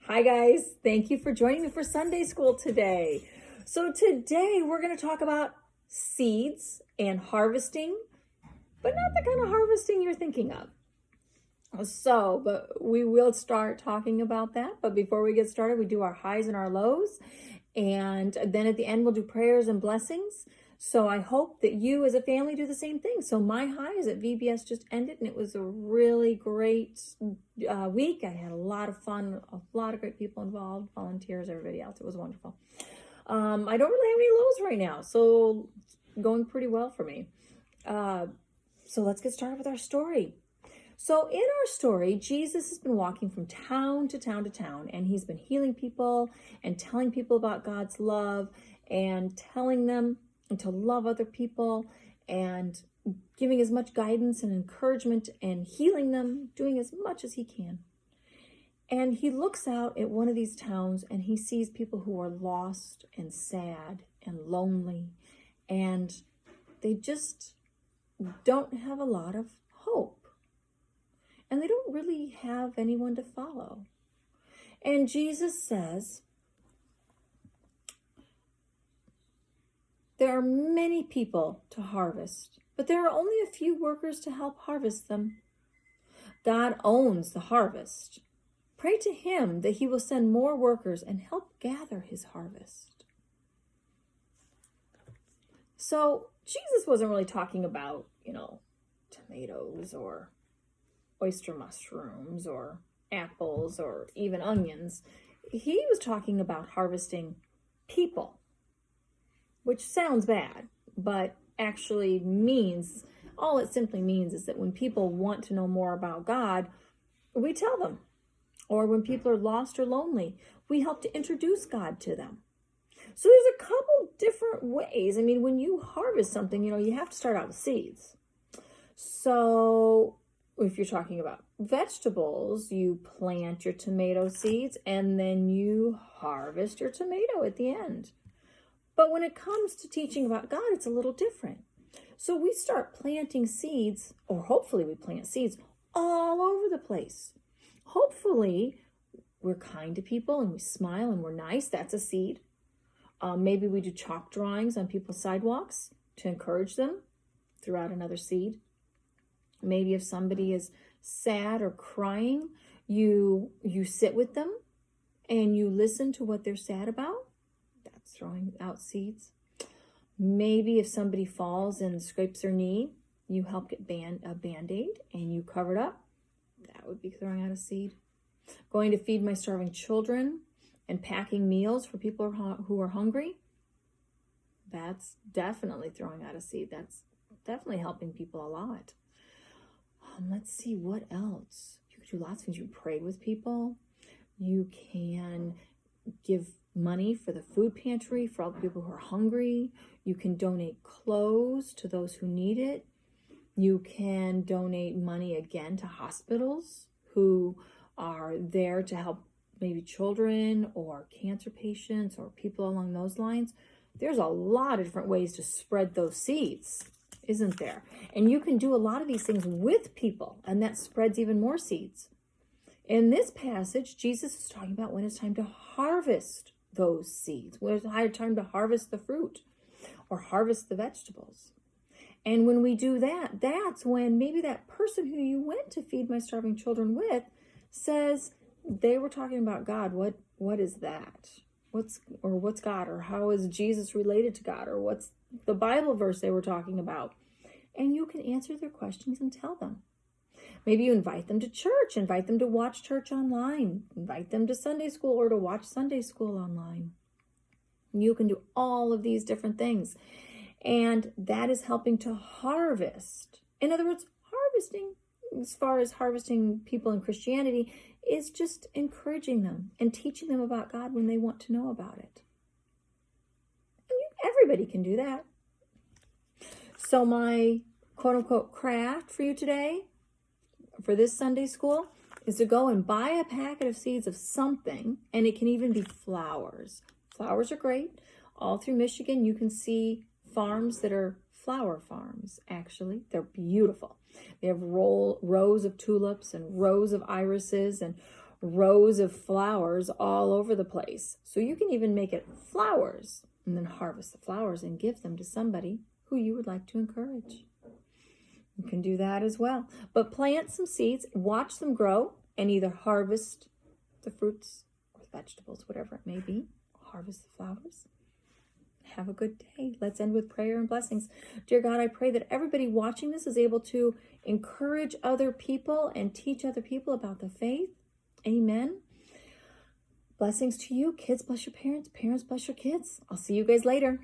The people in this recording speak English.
Hi guys, thank you for joining me for Sunday school today. So today we're going to talk about seeds and harvesting, but not the kind of harvesting you're thinking of. But we will start talking about that. But before we get started, we do our highs and our lows. And then at the end, we'll do prayers and blessings. So I hope that you as a family do the same thing. So my highs at VBS just ended and it was a really great week. I had a lot of fun, a lot of great people involved, volunteers, everybody else. It was wonderful. I don't really have any lows right now, so it's going pretty well for me. So let's get started with our story. So in our story, Jesus has been walking from town to town to town, and he's been healing people and telling people about God's love and telling them to love other people and giving as much guidance and encouragement and healing them, doing as much as he can. And he looks out at one of these towns and he sees people who are lost and sad and lonely, and they just don't have a lot of hope. And they don't really have anyone to follow. And Jesus says, there are many people to harvest, but there are only a few workers to help harvest them. God owns the harvest. Pray to him that he will send more workers and help gather his harvest. So Jesus wasn't really talking about, tomatoes or oyster mushrooms or apples or even onions. He was talking about harvesting people, which sounds bad, but actually all it simply means is that when people want to know more about God, we tell them. Or when people are lost or lonely, we help to introduce God to them. So there's a couple different ways. When you harvest something, you have to start out with seeds. So if you're talking about vegetables, you plant your tomato seeds and then you harvest your tomato at the end. But when it comes to teaching about God, it's a little different. So we start planting seeds, or hopefully we plant seeds all over the place. Hopefully we're kind to people and we smile and we're nice. That's a seed. Maybe we do chalk drawings on people's sidewalks to encourage them. Throw out another seed. Maybe if somebody is sad or crying, you sit with them and you listen to what they're sad about. That's throwing out seeds. Maybe if somebody falls and scrapes their knee, you help get a Band-Aid and you cover it up. That would be throwing out a seed. Going to feed my starving children and packing meals for people who are hungry. That's definitely throwing out a seed. That's definitely helping people a lot. Let's see, what else? You can do lots of things. You can pray with people. You can give money for the food pantry for all the people who are hungry. You can donate clothes to those who need it. You can donate money again to hospitals who are there to help maybe children or cancer patients or people along those lines. There's a lot of different ways to spread those seeds, isn't there? And you can do a lot of these things with people, and that spreads even more seeds. In this passage, Jesus is talking about when it's time to harvest those seeds, when it's time to harvest the fruit or harvest the vegetables. And when we do that, that's when maybe that person who you went to feed my starving children with says they were talking about God. What is that? What's God? Or how is Jesus related to God? Or what's the Bible verse they were talking about? And you can answer their questions and tell them. Maybe you invite them to church, invite them to watch church online, invite them to Sunday school or to watch Sunday school online. You can do all of these different things. And that is helping to harvest. In other words, harvesting, as far as harvesting people in Christianity, is just encouraging them and teaching them about God when they want to know about it. And everybody can do that. So my quote-unquote craft for you today, for this Sunday school, is to go and buy a packet of seeds of something, and it can even be flowers. Flowers are great. All through Michigan, you can see farms that are flower farms, actually. They're beautiful. They have rows of tulips and rows of irises and rows of flowers all over the place. So you can even make it flowers and then harvest the flowers and give them to somebody who you would like to encourage. You can do that as well. But plant some seeds, watch them grow, and either harvest the fruits or the vegetables, whatever it may be. Harvest the flowers. Have a good day. Let's end with prayer and blessings. Dear God, I pray that everybody watching this is able to encourage other people and teach other people about the faith. Amen. Blessings to you. Kids bless your parents. Parents bless your kids. I'll see you guys later.